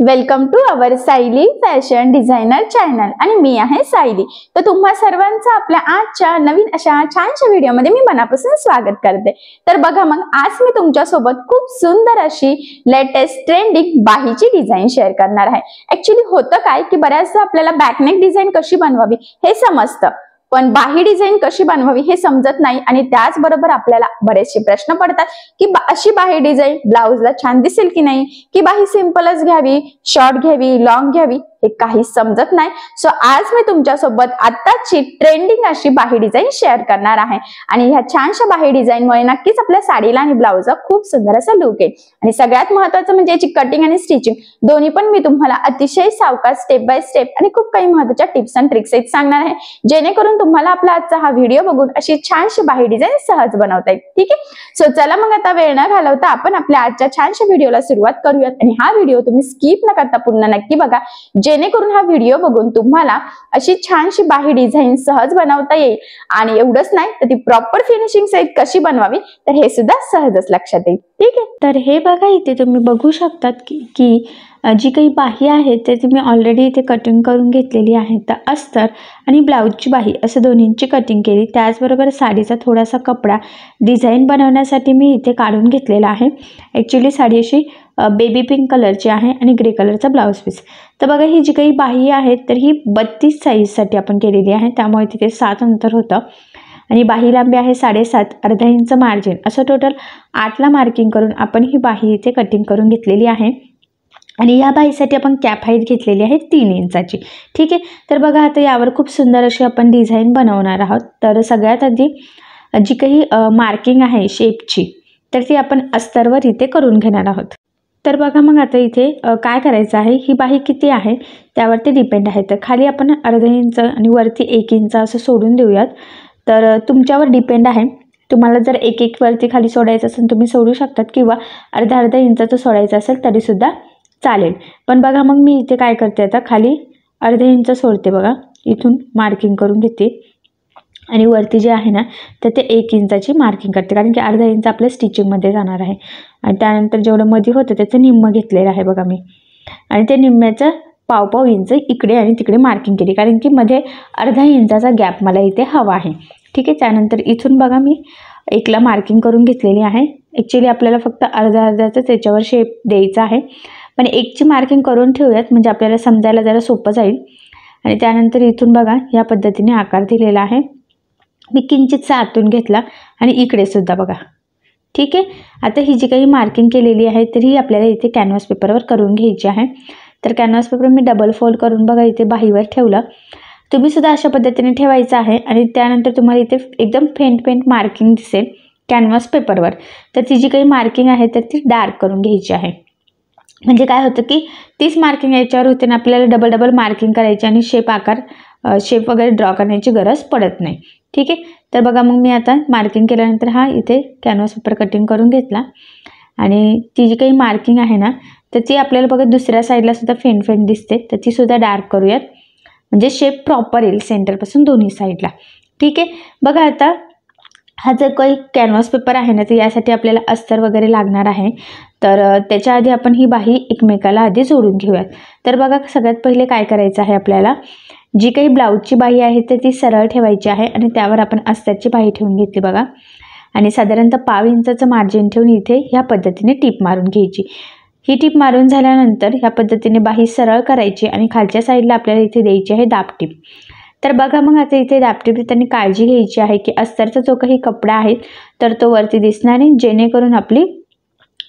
Welcome to our Sayali fashion designer channel आणि मी आहे सायली। तर तुम्हा सर्वांचं आपल्या आजच्या नवीन अशा छानशा व्हिडिओमध्ये मी मनापासून स्वागत करते। तर बघा मग आज मी तुमच्या सोबत खूप सुंदर अशी लेटेस्ट ट्रेंडिंग बाहीची डिझाइन शेअर करणार आहे। ऍक्च्युअली होतं काय की बऱ्याचदा आपल्याला बॅकनेक डिझाइन कशी बनवावी हे समजतं, पण बाही डिझाइन कशी बनवावी हे समजत नाही आणि त्याचबरोबर आपल्याला बरेचसे प्रश्न पडतात की अशी बाही डिझाइन ब्लाउजला छान दिसेल की नाही, की बाही सिंपलच घ्यावी, शॉर्ट घ्यावी, लॉंग घ्यावी हे काही समजत नाही। सो आज मी तुमच्या सोबत आताची ट्रेंडिंग अशी बाही डिझाइन शेअर करणार आहे आणि ह्या छानशा बाही डिझाइनमुळे नक्कीच आपल्या साडीला आणि ब्लाउजला खूप सुंदर असा लुक येईल। आणि सगळ्यात महत्त्वाचं म्हणजे याची कटिंग आणि स्टिचिंग दोन्ही पण मी तुम्हाला अतिशय सावकाश स्टेप बाय स्टेप आणि खूप काही महत्त्वाच्या टिप्स आणि ट्रिक्स सांगणार आहे, जेणेकरून तुम्हाला आपला आजचा हा व्हिडिओ बघून अशी छानशी बाही डिझाइन सहज बनवता येईल। ठीक आहे, सो चला मग आता वेळ न घालवता आपण आपल्या आजच्या छानशा व्हिडिओला सुरुवात करूयात आणि हा व्हिडिओ तुम्ही स्किप न करता पूर्ण नक्की बघा, जेणेकरून हा व्हिडिओ बघून तुम्हाला अशी छानशी बाही डिझाइन सहज बनवता येईल। आणि एवढंच नाही तर ती प्रॉपर फिनिशिंग सहित कशी बनवावी तर हे सुद्धा सहजच लक्षात येईल। ठीक आहे, तर हे बघा इथे तुम्ही बघू शकतात की जी काही बाही आहे ते तुम्ही ऑलरेडी इथे कटिंग करून घेतलेली आहे। तर अस्तर आणि ब्लाऊजची बाही असं दोन्हींची कटिंग केली, त्याचबरोबर साडीचा थोडासा कपडा डिझाईन बनवण्यासाठी मी इथे काढून घेतलेला आहे। ॲक्च्युली साडी अशी बेबी पिंक कलरची आहे आणि ग्रे कलरचा ब्लाऊज पीस। तर बघा ही जी काही बाही आहे तर ही 32 साईजसाठी आपण केलेली आहे, त्यामुळे तिथे 7 अंतर होतं आणि बाही लांबी आहे 7.5, अर्धा इंच मार्जिन, असं टोटल 8ला मार्किंग करून आपण ही बाही इथे कटिंग करून घेतलेली आहे। आणि या बाहीसाठी आपण कॅप हाईट घेतलेली आहे 3 इंचाची। ठीक आहे, तर बघा आता यावर खूप सुंदर अशी आपण डिझाईन बनवणार आहोत। तर सगळ्यात आधी जी काही मार्किंग आहे शेपची तर ती आपण अस्तरवर इथे करून घेणार आहोत। तर बघा मग आता इथे काय करायचं आहे, ही बाही किती आहे त्यावरती डिपेंड आहे। तर खाली आपण अर्धा इंच आणि वरती 1 इंच असं सोडून देऊयात। तर तुमच्यावर डिपेंड आहे, तुम्हाला जर 1 वरती खाली सोडायचं असेल तुम्ही सोडू शकतात, किंवा अर्धा इंचाचं सोडायचं असेल तरीसुद्धा चालेल। पण बघा मग मी इथे काय करते, आता खाली अर्धा इंच सोडते, बघा इथून मार्किंग करून घेते आणि वरती जे आहे ना तर ते 1 इंचाची मार्किंग करते, कारण की अर्धा इंच आपल्या स्टिचिंगमध्ये जाणार आहे। आणि त्यानंतर जेवढं मध्ये होतं त्याचं निम्म घेतलेलं आहे बघा मी, आणि ते निम्म्याचं पाव इंच इकडे आणि तिकडे मार्किंग केली, कारण की मध्ये अर्धा इंचाचा गॅप मला इथे हवा आहे। ठीक आहे, त्यानंतर इथून बघा मी 1ला मार्किंग करून घेतलेली आहे। ॲक्च्युली आपल्याला फक्त अर्धाच त्याच्यावर शेप द्यायचा आहे, पण 1ची मार्किंग करून ठेवूयात म्हणजे आपल्याला समजायला जरा सोपं जाईल। आणि त्यानंतर इथून बघा या पद्धतीने आकार दिलेला आहे, मी किंचितसा आतून घेतला आणि इकडे सुद्धा बघा। ठीक आहे, आता ही जी काही मार्किंग केलेली आहे तर ही आपल्याला इथे कॅनव्हास पेपरवर करून घ्यायची आहे। तर कॅनव्हास पेपर मी डबल फोल्ड करून बघा इथे बाहीवर ठेवलं, तुम्ही सुद्धा अशा पद्धतीने ठेवायचं आहे। आणि त्यानंतर तुम्हाला इथे एकदम फेंट मार्किंग दिसेल कॅनव्हास पेपरवर, तर ती जी काही मार्किंग आहे तर ती डार्क करून घ्यायची आहे। म्हणजे काय होतं की 30 मार्किंग याच्यावर होते ना, आपल्याला डबल मार्किंग करायची आणि शेप वगैरे ड्रॉ करण्याची गरज पडत नाही। ठीक आहे, तर बघा मग मी आता मार्किंग केल्यानंतर हा इथे कॅनव्हास पेपर कटिंग करून घेतला आणि ती जी काही मार्किंग आहे ना तर ती आपल्याला बघा दुसऱ्या साईडला सुद्धा फेंट दिसते, तर ती सुद्धा डार्क करूयात म्हणजे शेप प्रॉपर येईल सेंटरपासून दोन्ही साईडला। ठीक आहे, बघा आता हा जर काही कॅनव्हास पेपर आहे ना तर यासाठी आपल्याला अस्तर वगैरे लागणार आहे, तर त्याच्या आधी आपण ही बाही एकमेकाला आधी जोडून घेऊयात। तर बघा सगळ्यात पहिले काय करायचं आहे, आपल्याला जी काही ब्लाऊजची बाही आहे तर ती सरळ ठेवायची आहे आणि त्यावर आपण अस्तरची बाही ठेवून घेतली बघा, आणि साधारणतः पाव इंचाचं मार्जिन ठेवून इथे ह्या पद्धतीने टीप मारून घ्यायची। ही टीप मारून झाल्यानंतर ह्या पद्धतीने बाही सरळ करायची आणि खालच्या साईडला आपल्याला इथे द्यायची आहे दाबटीप। तर बघा मग आता इथे दाबटीप देताना काळजी घ्यायची आहे की अस्तरचा जो काही कपडा आहे तर तो वरती दिसणार नाही, जेणेकरून आपली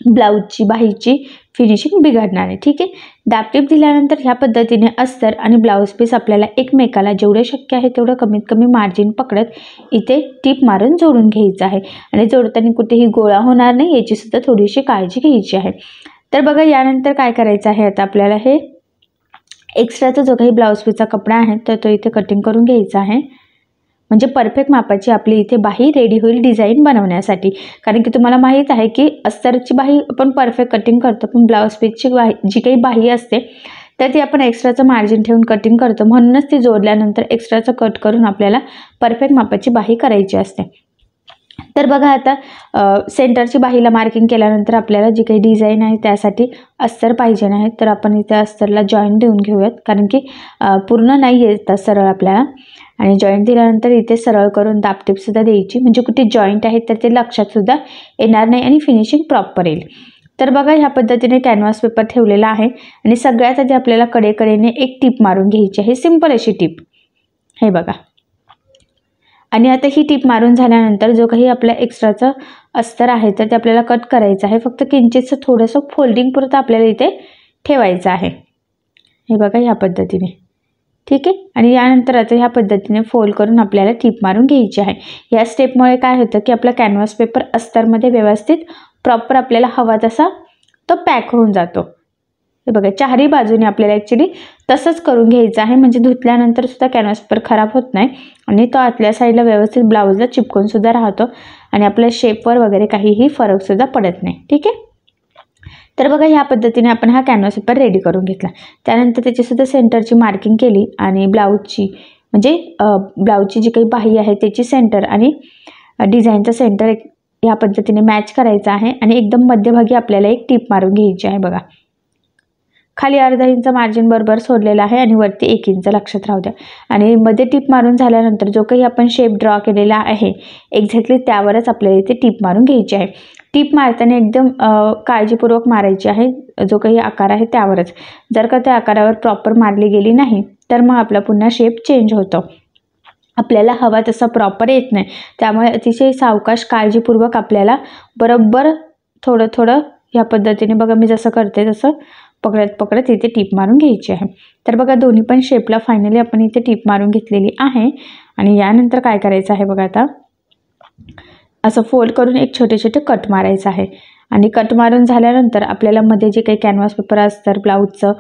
ब्लाऊजची बाहीची फिनिशिंग बिघडणार आहे। ठीक आहे, दाबटीप दिल्यानंतर ह्या पद्धतीने अस्तर आणि ब्लाऊज पीस आपल्याला एकमेकाला जेवढे शक्य आहे तेवढं कमीत कमी मार्जिन पकडत इथे टीप मारून जोडून घ्यायचं आहे। आणि जोडताना कुठेही गोळा होणार नाही याची सुद्धा थोडीशी काळजी घ्यायची आहे। तर बघा यानंतर काय करायचं आहे, आता आपल्याला हे एक्स्ट्राचा जो काही ब्लाऊज पीसचा कपडा आहे तर तो इथे कटिंग करून घ्यायचा आहे, म्हणजे परफेक्ट मापाची आपली इथे बाही रेडी होईल डिझाईन बनवण्यासाठी। कारण की तुम्हाला माहीत आहे की अस्तरची बाही आपण परफेक्ट कटिंग करतो, पण ब्लाऊज पीसची जी काही बाही असते तर ती आपण एक्स्ट्राचं मार्जिन ठेवून कटिंग करतो, म्हणूनच ती जोडल्यानंतर एक्स्ट्राचं कट करून आपल्याला परफेक्ट मापाची बाही करायची असते। तर बघा आता सेंटरची बाहीला मार्किंग केल्यानंतर आपल्याला जी काही डिझाईन आहे त्यासाठी अस्तर पाहिजे नाही, तर आपण इथे अस्तरला जॉईंट देऊन घेऊयात, कारण की पूर्ण नाही येत सरळ आपल्याला. आणि जॉईंट दिल्यानंतर इथे सरळ करून दाबटीपसुद्धा द्यायची, म्हणजे कुठे जॉईंट आहे तर ते लक्षातसुद्धा येणार नाही आणि फिनिशिंग प्रॉपर येईल. तर बघा ह्या पद्धतीने कॅनव्हास पेपर ठेवलेला आहे आणि सगळ्यात आधी आपल्याला कडेकडेने एक टीप मारून घ्यायची आहे, सिंपल अशी टीप, हे बघा. आणि आता ही टीप मारून झाल्यानंतर जो काही आपला एक्स्ट्राचं अस्तर आहे तर ते आपल्याला कट करायचं आहे. फक्त किंचितचं थोडंसं फोल्डिंग पुरतं आपल्याला इथे ठेवायचं आहे, हे बघा ह्या पद्धतीने. ठीक आहे. आणि यानंतर आता ह्या पद्धतीने फोल्ड करून आपल्याला टीप मारून घ्यायची आहे. या स्टेपमुळे काय होतं की आपला कॅनव्हास पेपर अस्तरमध्ये व्यवस्थित प्रॉपर आपल्याला हवा तसा तो पॅक होऊन जातो. हे बघा चारही बाजूने आपल्याला ॲक्च्युली तसंच करून घ्यायचं आहे, म्हणजे धुतल्यानंतर सुद्धा कॅनव्हास पेपर खराब होत नाही आणि तो आतल्या साईडला व्यवस्थित ब्लाऊजला चिपकून सुद्धा राहतो आणि आपल्या शेपवर वगैरे काहीही फरक सुद्धा पडत नाही. ठीक आहे. तर बघा ह्या पद्धतीने आपण हा कॅनव्हास पेपर रेडी करून घेतला. त्यानंतर त्याचीसुद्धा सेंटरची मार्किंग केली आणि ब्लाऊजची म्हणजे ब्लाऊजची जी काही बाही आहे त्याची सेंटर आणि डिझाईनचं सेंटर ह्या पद्धतीने मॅच करायचं आहे आणि एकदम मध्यभागी आपल्याला एक टीप मारून घ्यायची आहे. बघा खाली अर्धा इंच मार्जिन बरोबर सोडलेला आहे आणि वरती 1 इंच लक्षात राहू द्या. आणि मध्ये टीप मारून झाल्यानंतर जो काही आपण शेप ड्रॉ केलेला आहे एक्झॅक्टली त्यावरच आपल्याला इथे टीप मारून घ्यायची आहे. टीप मारताना एकदम काळजीपूर्वक मारायची आहे, जो काही आकार आहे त्यावरच. जर का त्या आकारावर प्रॉपर मारली गेली नाही तर मग आपला पुन्हा शेप चेंज होतो, आपल्याला हवा तसा प्रॉपर येत नाही. त्यामुळे अतिशय सावकाश काळजीपूर्वक आपल्याला बरोबर थोडं थोडं ह्या पद्धतीने बघा मी जसं करते तसं पकडत पकडत इथे टीप मारून घ्यायची आहे. तर बघा दोन्ही पण शेपला फायनली आपण इथे टीप मारून घेतलेली आहे. आणि यानंतर काय करायचं आहे बघा, आता असं फोल्ड करून एक छोटे छोटे कट मारायचं आहे. आणि कट मारून झाल्यानंतर आपल्याला मध्ये जे काही कॅनव्हास पेपर असतं ब्लाऊजचं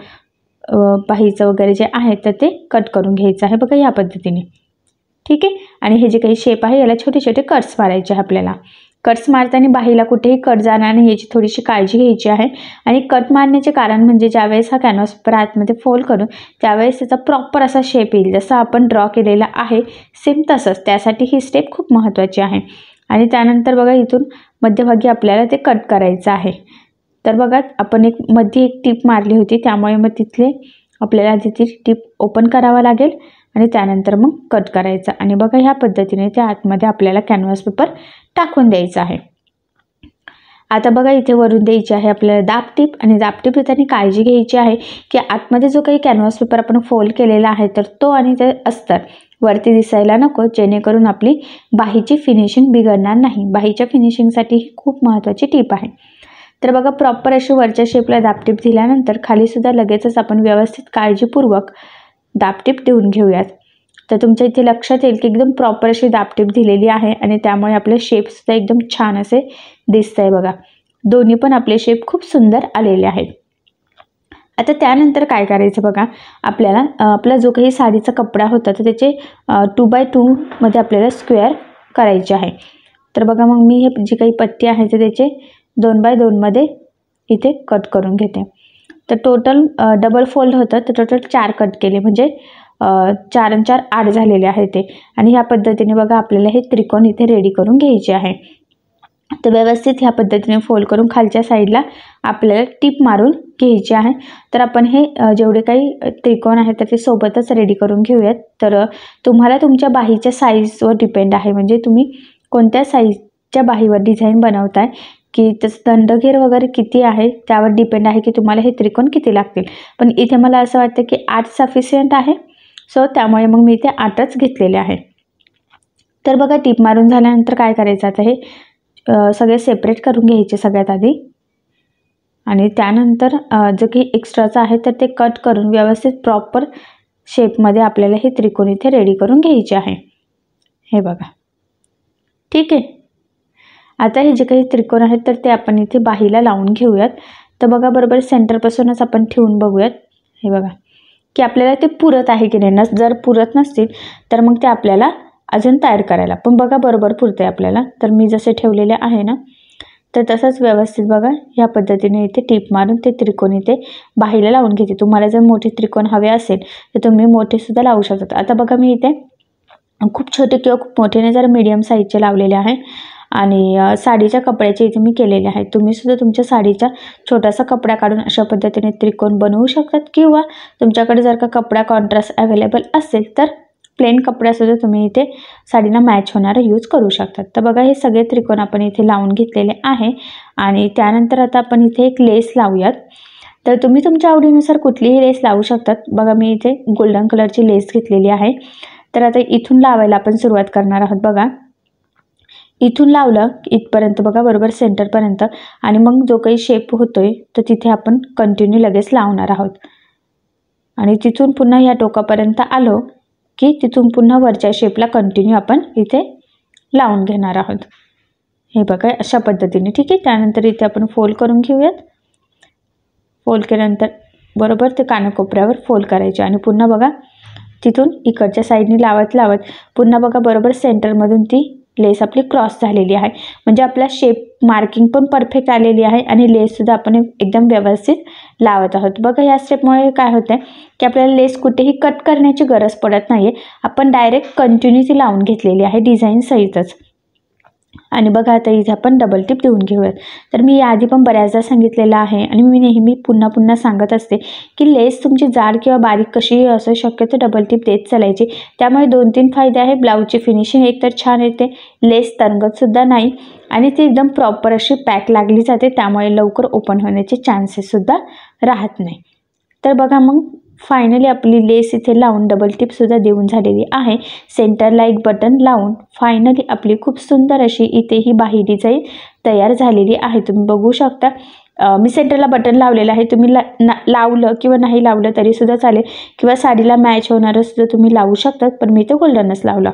बाहीचं वगैरे जे आहे तर ते कट करून घ्यायचं आहे बघा ह्या पद्धतीने. ठीक आहे. आणि हे जे काही शेप आहे याला छोटे छोटे कट्स मारायचे आहे आपल्याला. कट्स मारताना बाहीला कुठेही कट जाणार नाही याची थोडीशी काळजी घ्यायची आहे. आणि कट मारण्याचे कारण म्हणजे ज्यावेळेस हा कॅनव्हास पेपर आतमध्ये फोल्ड करून त्यावेळेस त्याचा प्रॉपर असा शेप येईल जसा आपण ड्रॉ केलेला आहे सेम तसंच, त्यासाठी ही स्टेप खूप महत्त्वाची आहे. आणि त्यानंतर बघा इथून मध्यभागी आपल्याला ते कट करायचं आहे. तर बघा आपण मध्ये एक टीप मारली होती त्यामुळे मग तिथले आपल्याला तिथे टीप ओपन करावा लागेल आणि त्यानंतर मग कट करायचा. आणि बघा ह्या पद्धतीने त्या आतमध्ये आपल्याला कॅनव्हास पेपर टाकून द्यायचा आहे. आता बघा इथे वरून द्यायची आहे आपल्याला दाबटीप. आणि दाबटीप देताना काळजी घ्यायची आहे की आतमध्ये जो काही कॅनव्हास पेपर आपण फोल्ड केलेला आहे तर तो आणि ते अस्तर वरती दिसायला नको, जेणेकरून आपली बाहीची फिनिशिंग बिघडणार नाही. बाहीच्या फिनिशिंगसाठी ही खूप महत्त्वाची टीप आहे. तर बघा प्रॉपर अशी वरच्या शेपला दाबटीप दिल्यानंतर खालीसुद्धा लगेचच आपण व्यवस्थित काळजीपूर्वक दाबटीप देऊन घेऊयात. तर तुमच्या इथे लक्षात येईल की एकदम प्रॉपर अशी दाबटीप दिलेली आहे आणि त्यामुळे आपले शेपसुद्धा एकदम छान असे दिसत आहे बघा. दोन्ही पण आपले शेप खूप सुंदर आलेले आहेत. आता त्यानंतर काय करायचं बघा, आपल्याला आपला जो काही साडीचा कपडा होता तर त्याचे 2x2 मध्ये आपल्याला स्क्वेअर करायचे आहे. तर बघा मग मी हे जी काही पट्टी आहे तर त्याचे 2x2 मध्ये इथे कट करून घेते. तर टोटल डबल फोल्ड होतं तर टोटल 4 कट केले, म्हणजे 4 आणि 4 8 झालेले आहे ते. आणि ह्या पद्धतीने बघा आपल्याला हे त्रिकोण इथे रेडी करून घ्यायचे आहे. तर व्यवस्थित ह्या पद्धतीने फोल्ड करून खालच्या साईडला आपल्याला टीप मारून घ्यायची आहे. तर आपण हे जेवढे काही त्रिकोण आहेत तर ते सोबतच रेडी करून घेऊयात. तर तुम्हाला तुमच्या बाहीच्या साईजवर डिपेंड आहे, म्हणजे तुम्ही कोणत्या साईजच्या बाहीवर डिझाईन बनवताय की त्याचं दंडघेर वगैरे किती आहे त्यावर डिपेंड आहे की तुम्हाला हे त्रिकोण किती लागतील. पण इथे मला असं वाटतं की 8 सफिशियंट आहे, सो त्यामुळे मग मी इथे 8च घेतलेले आहे. तर बघा टीप मारून झाल्यानंतर काय करायचं, आता हे सगळे सेपरेट करून घ्यायचे सगळ्यात आधी. आणि त्यानंतर जे काही एक्स्ट्राचं आहे तर ते कट करून व्यवस्थित प्रॉपर शेपमध्ये आपल्याला हे त्रिकोण इथे रेडी करून घ्यायचे आहे. हे बघा. ठीक आहे. आता हे जे काही त्रिकोण आहेत तर ते आपण इथे बाहीला लावून घेऊयात. तर बघा बरोबर सेंटरपासूनच आपण ठेवून बघूयात. हे बघा की आपल्याला ते पुरत आहे की नाही. जर पुरत नसतील तर मग ते आपल्याला अजून तयार करायला, पण बघा बरोबर पुरते आपल्याला. तर मी जसे ठेवलेले आहे ना तर तसंच व्यवस्थित बघा ह्या पद्धतीने इथे टीप मारून ते त्रिकोण इथे बाहीला लावून घेते. तुम्हाला जर मोठे त्रिकोण हवे असेल तर तुम्ही मोठेसुद्धा लावू शकता. आता बघा मी इथे खूप छोटे किंवा खूप मोठे नाही, जर मीडियम साईजचे लावलेले आहे. आणि साडीच्या कपड्याचे इथे मी केलेले आहेत. तुम्ही सुद्धा तुमच्या साडीचा छोटासा कपडा काढून अशा पद्धतीने त्रिकोण बनवू शकतात, किंवा तुमच्याकडे जर का कपडा कॉन्ट्रास्ट अवेलेबल असेल तर प्लेन कपड्यासुद्धा तुम्ही इथे साडीला मॅच होणारा यूज करू शकतात. तर बघा हे सगळे त्रिकोण आपण इथे लावून घेतलेले आहे. आणि त्यानंतर आता आपण इथे एक लेस लावूयात. तर तुम्ही तुमच्या आवडीनुसार कुठलीही लेस लावू शकतात. बघा मी इथे गोल्डन कलरची लेस घेतलेली आहे. तर आता इथून लावायला आपण सुरुवात करणार आहोत. बघा इथून लावलं इथपर्यंत, बघा बरोबर सेंटरपर्यंत, आणि मग जो काही शेप होतोय तर तिथे आपण कंटिन्यू लगेच लावणार आहोत. आणि तिथून पुन्हा या टोकापर्यंत आलो की तिथून पुन्हा वरच्या शेपला कंटिन्यू आपण इथे लावून घेणार आहोत. हे बघा अशा पद्धतीने. ठीक आहे. त्यानंतर इथे आपण फोल्ड करून घेऊयात. फोल्ड केल्यानंतर बरोबर ते कानाकोपऱ्यावर फोल्ड करायचे आणि पुन्हा बघा तिथून इकडच्या साईडने लावत पुन्हा बघा बरोबर सेंटरमधून ती लेस आपली क्रॉस झालेली आहे. म्हणजे आपला शेप मार्किंग पण परफेक्ट आलेली आहे आणि लेससुद्धा आपण एकदम व्यवस्थित लावत आहोत. बघा या स्टेपमुळे काय होतं की आपल्याला लेस कुठेही कट करण्याची गरज पडत नाही आहे. आपण डायरेक्ट कंटिन्यू ती लावून घेतलेली आहे डिझाईन सहितच. आणि बघा आता इथे आपण डबल टिप देऊन घेऊयात. तर मी याआधी पण बऱ्याचदा सांगितलेलं आहे आणि मी नेहमी पुन्हा सांगत असते की लेस तुमची जाड किंवा बारीक कशीही असू शक्यतो डबल टिप देत चालायची. त्यामुळे 2-3 फायदे आहे. ब्लाऊजची फिनिशिंग एकतर छान येते, लेस तरंगतसुद्धा नाही आणि ती एकदम प्रॉपर अशी पॅक लागली जाते. त्यामुळे लवकर ओपन होण्याचे चान्सेससुद्धा राहत नाही. तर बघा मग फायनली आपली लेस इथे लावून डबल टिपसुद्धा देऊन झालेली आहे. सेंटरला एक बटन लावून फायनली आपली खूप सुंदर अशी इथे ही बाही डिझाईन तयार झालेली आहे. तुम्ही बघू शकता मी सेंटरला बटन लावलेलं आहे. तुम्ही लावलं किंवा नाही लावलं तरीसुद्धा चालेल, किंवा साडीला मॅच होणारं सुद्धा तुम्ही लावू शकतात, पण मी तो गोल्डनच लावला.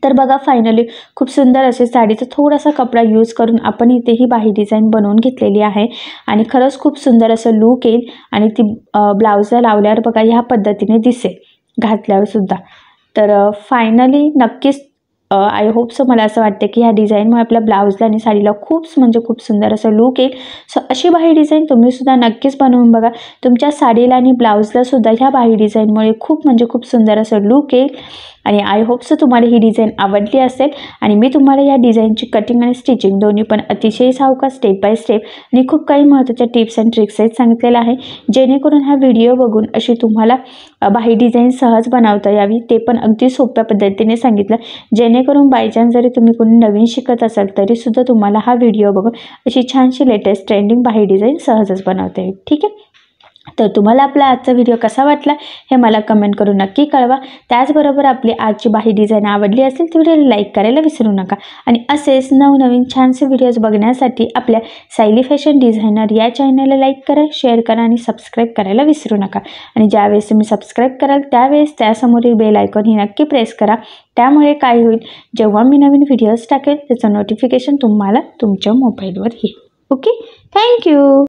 तर बघा फायनली खूप सुंदर असे साडीचा थोडासा कपडा यूज करून आपण इथे ही बाही डिझाईन बनवून घेतलेली आहे. आणि खरंच खूप सुंदर असं लूक येईल आणि ती ब्लाऊजला लावल्यावर बघा ह्या पद्धतीने दिसेल घातल्यावर सुद्धा. तर फायनली नक्कीच आय होप सो, मला असं वाटतं की ह्या डिझाईनमुळे आपल्या ब्लाऊजला आणि साडीला खूप सुंदर असं लूक येईल. सो अशी बाही डिझाईन तुम्हीसुद्धा नक्कीच बनवून बघा. तुमच्या साडीला आणि ब्लाऊजला सुद्धा ह्या बाही डिझाईनमुळे खूप सुंदर असं लूक येईल. आणि आय होप सो तुम्हाला ही डिझाईन आवडली असेल. आणि मी तुम्हाला या डिझाईनची कटिंग आणि स्टिचिंग दोन्ही पण अतिशय सावकाश स्टेप बाय स्टेप आणि खूप काही महत्त्वाच्या टिप्स अँड ट्रिक्स आहेत सांगितलेलं आहे, जेणेकरून हा व्हिडिओ बघून अशी तुम्हाला बाही डिझाईन सहज बनवता यावी. ते पण अगदी सोप्या पद्धतीने सांगितलं, जेणेकरून बायचान्स जरी तुम्ही कोणी नवीन शिकत असाल तरीसुद्धा तुम्हाला हा व्हिडिओ बघून अशी छानशी लेटेस्ट ट्रेंडिंग बाही डिझाईन सहजच बनवता येईल. ठीक आहे. तर तुम्हाला आपला आजचा व्हिडिओ कसा वाटला हे मला कमेंट करून नक्की कळवा. त्याचबरोबर आपली आजची बाही डिझाईन आवडली असेल तर व्हिडिओला लाईक करायला विसरू नका. आणि असेच नवनवीन छानसे व्हिडिओज बघण्यासाठी आपल्या सायली फॅशन डिझायनर या चॅनलला लाईक करा, शेअर करा आणि सबस्क्राईब करायला विसरू नका. आणि ज्यावेळेस तुम्ही सबस्क्राईब कराल त्यावेळेस त्यासमोरील बेल आयकॉन ही नक्की प्रेस करा. त्यामुळे काय होईल, जेव्हा मी नवीन व्हिडिओज टाकेल त्याचं नोटिफिकेशन तुम्हाला तुमच्या मोबाईलवर येईल. ओके. थँक्यू.